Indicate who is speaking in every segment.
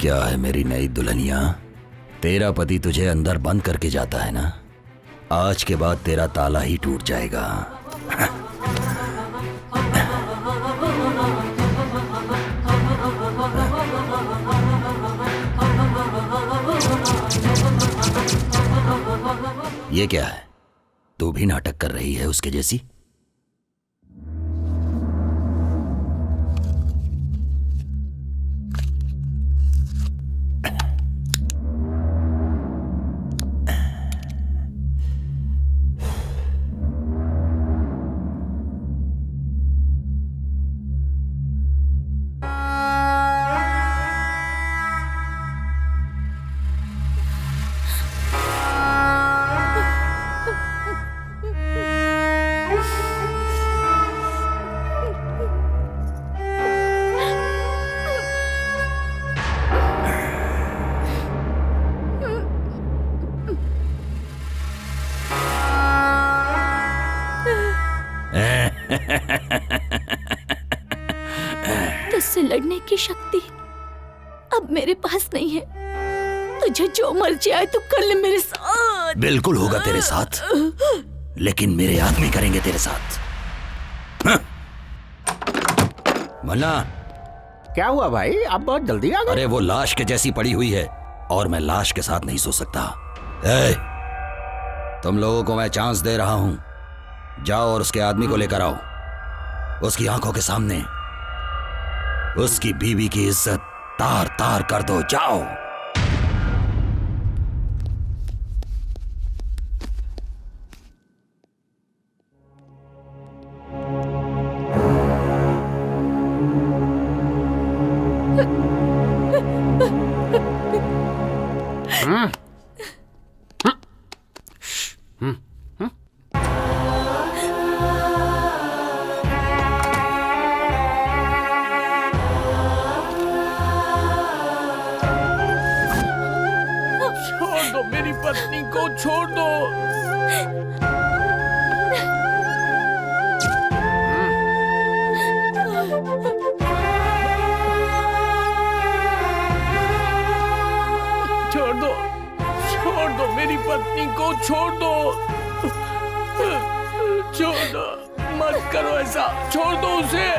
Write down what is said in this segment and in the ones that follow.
Speaker 1: क्या है मेरी नई दुल्हनिया, तेरा पति तुझे अंदर बंद करके जाता है ना, आज के बाद तेरा ताला ही टूट जाएगा। ये क्या है, तू भी नाटक कर रही है उसके जैसी?
Speaker 2: तुझसे लड़ने की शक्ति अब मेरे पास नहीं है। तुझे जो मर्जी आए तू कर ले मेरे साथ।
Speaker 1: बिल्कुल होगा तेरे साथ, लेकिन मेरे आदमी करेंगे तेरे साथ। मन्ना,
Speaker 3: क्या हुआ भाई, आप बहुत जल्दी आ गए?
Speaker 1: अरे वो लाश के जैसी पड़ी हुई है और मैं लाश के साथ नहीं सो सकता। तुम लोगों को मैं चांस दे रहा हूं, जाओ और उसके आदमी को लेकर आओ। उसकी आंखों के सामने उसकी बीवी की इज्जत तार तार कर दो, जाओ।
Speaker 4: छोड़ दो मेरी पत्नी को, छोड़ दो। छोड़ दो, छोड़ दो मेरी पत्नी को, छोड़ दो। छोड़ दो, मत करो ऐसा, छोड़ दो उसे।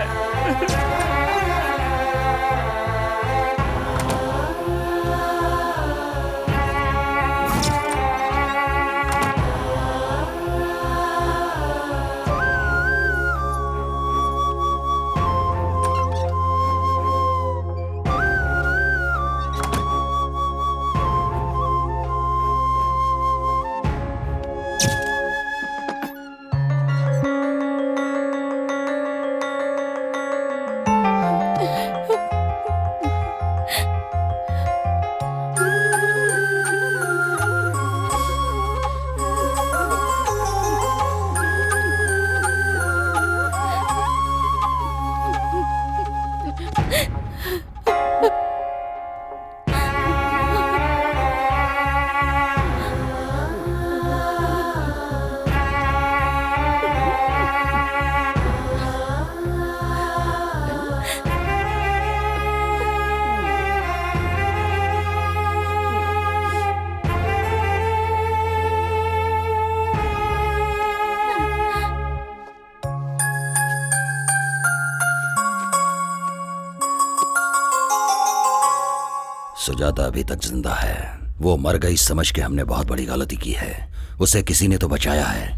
Speaker 1: सुजाता अभी तक जिंदा है। वो मर गई समझ के हमने बहुत बड़ी गलती की है। उसे किसी ने तो बचाया है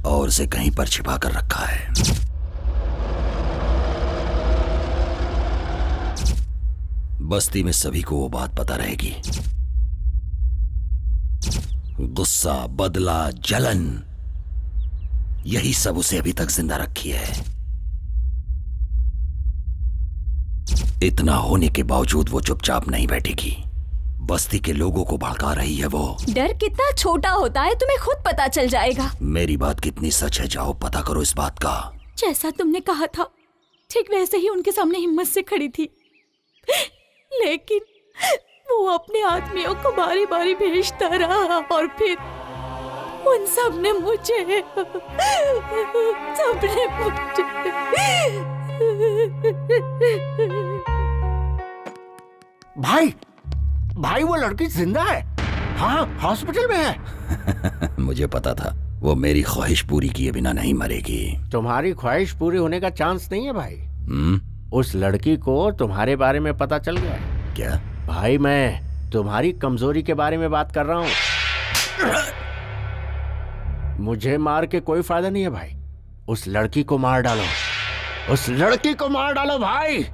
Speaker 1: और उसे कहीं पर छिपा कर रखा है। बस्ती में सभी को वो बात पता रहेगी। गुस्सा, बदला, जलन, यही सब उसे अभी तक जिंदा रखी है। इतना होने के बावजूद वो चुपचाप नहीं बैठेगी। बस्ती के लोगों को भड़का रही है वो।
Speaker 2: डर कितना छोटा होता है तुम्हें खुद पता चल जाएगा।
Speaker 1: मेरी बात कितनी सच है, जाओ पता करो इस बात का।
Speaker 2: जैसा तुमने कहा था ठीक वैसे ही उनके सामने हिम्मत से खड़ी थी, लेकिन वो अपने आदमियों को बारी बारी भेजता रहा और फिर उन सब ने मुझे
Speaker 3: भाई भाई वो लड़की जिंदा है। हाँ, हॉस्पिटल में है।
Speaker 1: मुझे पता था वो मेरी ख्वाहिश पूरी किए बिना नहीं मरेगी।
Speaker 3: तुम्हारी ख्वाहिश पूरी होने का चांस नहीं है भाई। उस लड़की को तुम्हारे बारे में पता चल गया है।
Speaker 1: क्या?
Speaker 3: भाई मैं तुम्हारी कमजोरी के बारे में बात कर रहा हूँ। मुझे मार के कोई फायदा नहीं है भाई। उस लड़की को मार डालो, उस लड़की को मार डालो भाई।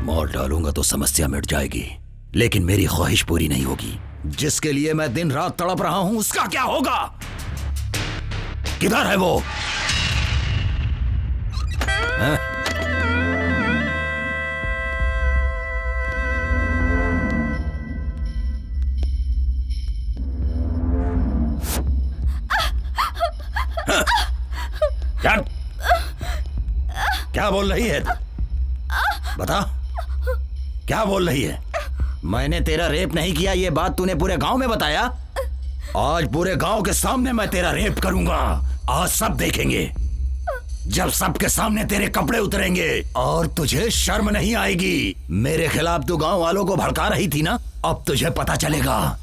Speaker 1: मार डालूंगा तो समस्या मिट जाएगी, लेकिन मेरी ख्वाहिश पूरी नहीं होगी। जिसके लिए मैं दिन रात तड़प रहा हूं उसका क्या होगा? किधर है वो? है? क्या बोल रही है? बता, क्या बोल रही है? मैंने तेरा रेप नहीं किया, ये बात तूने पूरे गांव में बताया। आज पूरे गांव के सामने मैं तेरा रेप करूंगा। आज सब देखेंगे। जब सबके सामने तेरे कपड़े उतरेंगे और तुझे शर्म नहीं आएगी। मेरे खिलाफ तू गांव वालों को भड़का रही थी ना, अब तुझे पता चलेगा।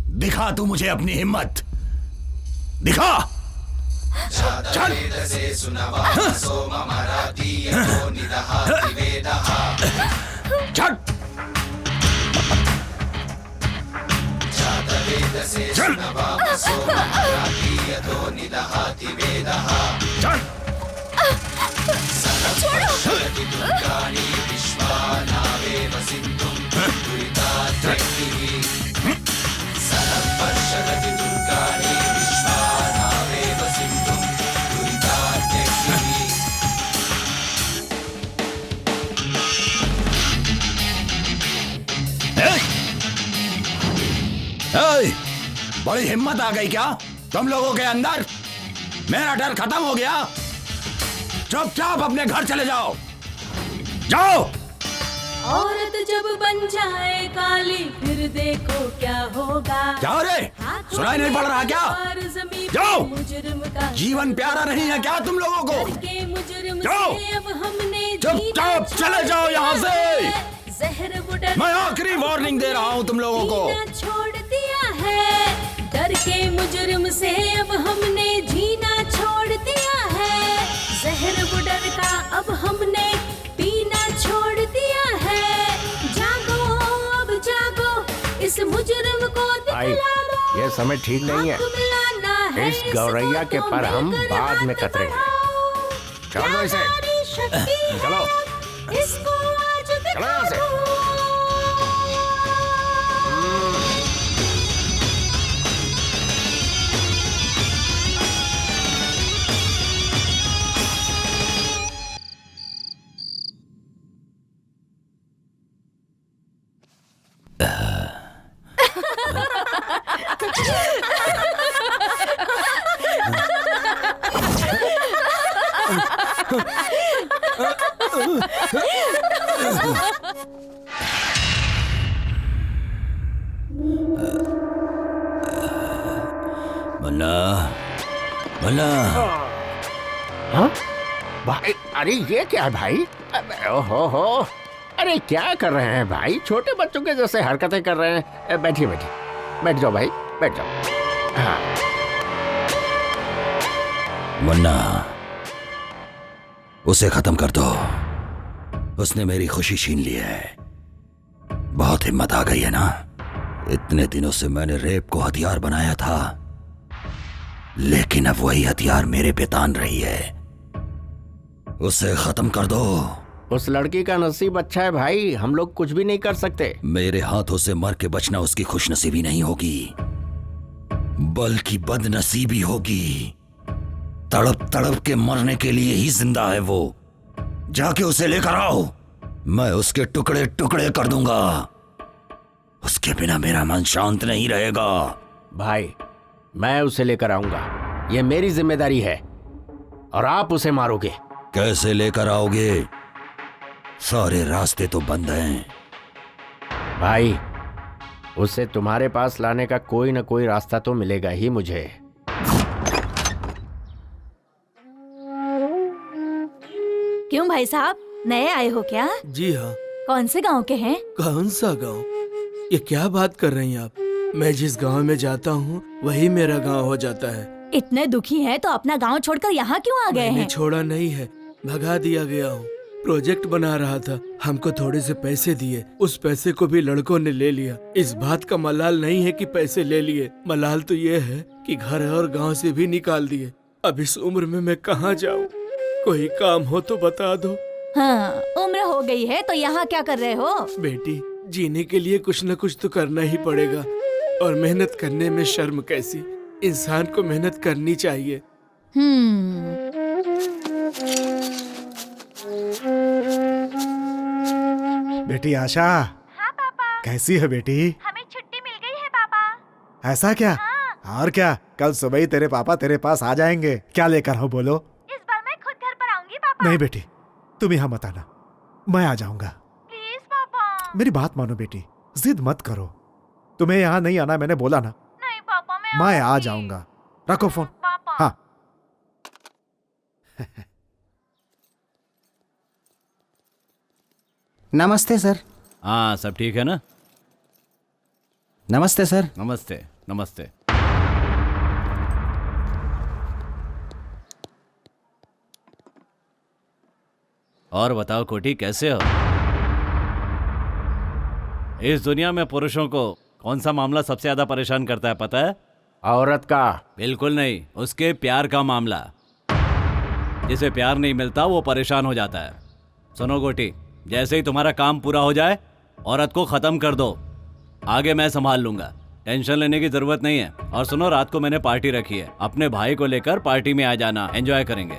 Speaker 1: दिखा तू मुझे अपनी हिम्मत, दिखा। चल। चल। चल। चल। बड़ी हिम्मत आ गई क्या तुम लोगों के अंदर? मेरा डर खत्म हो गया। चुपचाप अपने घर चले जाओ, जाओ।
Speaker 2: औरत जब बन जाए काली फिर देखो क्या होगा।
Speaker 1: क्या रे, सुनाई नहीं पड़ रहा क्या? जाओ। जीवन प्यारा नहीं है क्या तुम लोगों को? जाओ, चुपचाप चले जाओ यहाँ से। मैं आखिरी वार्निंग दे रहा हूँ तुम लोगों को।
Speaker 2: छोड़ दिया है डर के मुजरिम से, अब हमने जीना छोड़ दिया है। जहर बुडर का अब हमने पीना छोड़ दिया है। जागो अब जागो, इस मुजरिम को दिखला दो।
Speaker 3: ये समय ठीक नहीं है। इस गौरैया के पर हम बाद में कतरेंगे। छोड़ दो इसे। चलो,
Speaker 2: इसको आज दिखा दो।
Speaker 1: मन्ना, मन्ना।
Speaker 3: हाँ भाई, अरे ये क्या है भाई? ओहो, अरे क्या कर रहे हैं भाई? छोटे बच्चों के जैसे हरकतें कर रहे हैं। बैठिए बैठिए, बैठ जाओ भाई, बैठ जाओ। हाँ
Speaker 1: मन्ना, उसे खत्म कर दो। उसने मेरी खुशी छीन ली है। बहुत हिम्मत आ गई है ना? इतने दिनों से मैंने रेप को हथियार बनाया था, लेकिन अब वही हथियार मेरे पे तान रही है। उसे खत्म कर दो।
Speaker 3: उस लड़की का नसीब अच्छा है भाई, हम लोग कुछ भी नहीं कर सकते।
Speaker 1: मेरे हाथों से मर के बचना उसकी खुशनसीबी नहीं होगी, बल्कि बदनसीबी होगी। तड़प तड़प के मरने के लिए ही जिंदा है वो। जाके उसे लेकर आओ, मैं उसके टुकड़े टुकड़े कर दूंगा। उसके बिना मेरा मन शांत नहीं रहेगा।
Speaker 3: भाई, मैं उसे लेकर आऊंगा, ये मेरी जिम्मेदारी है। और आप उसे मारोगे।
Speaker 1: कैसे लेकर आओगे? सारे रास्ते तो बंद हैं।
Speaker 3: भाई, उसे तुम्हारे पास लाने का कोई ना कोई रास्ता तो मिलेगा ही मुझे।
Speaker 2: क्यों भाई साहब, नए आए हो क्या?
Speaker 4: जी हाँ।
Speaker 2: कौन से गांव के हैं?
Speaker 4: कौन सा गांव? ये क्या बात कर रही हैं आप? मैं जिस गांव में जाता हूँ वही मेरा गांव हो जाता है।
Speaker 2: इतने दुखी हैं तो अपना गांव छोड़कर यहाँ क्यों आ गए
Speaker 4: मैंने
Speaker 2: हैं?
Speaker 4: छोड़ा नहीं है, भगा दिया गया हूँ। प्रोजेक्ट बना रहा था, हमको थोड़े से पैसे दिए, उस पैसे को भी लड़कों ने ले लिया। इस बात का मलाल नहीं है कि पैसे ले लिए, मलाल तो ये है कि घर और गांव से भी निकाल दिए। अब इस उम्र में मैं कहाँ जाऊँ? कोई काम हो तो बता दो।
Speaker 2: हाँ, उम्र हो गई है तो यहाँ क्या कर रहे हो?
Speaker 4: बेटी, जीने के लिए कुछ न कुछ तो करना ही पड़ेगा, और मेहनत करने में शर्म कैसी? इंसान को मेहनत करनी चाहिए।
Speaker 5: बेटी आशा।
Speaker 6: हाँ पापा।
Speaker 5: कैसी है बेटी?
Speaker 6: हमें छुट्टी मिल गई है पापा।
Speaker 5: ऐसा क्या?
Speaker 6: हाँ।
Speaker 5: और क्या, कल सुबह ही तेरे पापा तेरे पास आ जाएंगे। क्या लेकर हो बोलो?
Speaker 6: इस बार मैं खुद घर पर आऊंगी पापा।
Speaker 5: नहीं बेटी, तुम यहाँ मत आना, मैं आ जाऊंगा।
Speaker 6: प्लीज पापा।
Speaker 5: मेरी बात मानो बेटी, जिद मत करो। तुम्हें यहाँ नहीं आना मैंने बोला ना।
Speaker 6: नहीं पापा,
Speaker 5: मैं आ
Speaker 6: आऊंगी।
Speaker 5: जाऊंगा। रखो फोन।
Speaker 6: पापा।
Speaker 5: हाँ।
Speaker 1: नमस्ते सर।
Speaker 7: हाँ, सब ठीक है ना?
Speaker 1: नमस्ते सर।
Speaker 7: नमस्ते नमस्ते। और बताओ कोटी, कैसे हो? इस दुनिया में पुरुषों को कौन सा मामला सबसे ज्यादा परेशान करता है पता है?
Speaker 3: औरत का।
Speaker 7: बिल्कुल नहीं, उसके प्यार का मामला। जिसे प्यार नहीं मिलता वो परेशान हो जाता है। सुनो गोटी, जैसे ही तुम्हारा काम पूरा हो जाए औरत को खत्म कर दो, आगे मैं संभाल लूंगा, टेंशन लेने की जरूरत नहीं है। और सुनो, रात को मैंने पार्टी रखी है, अपने भाई को लेकर पार्टी में आ जाना, एंजॉय करेंगे।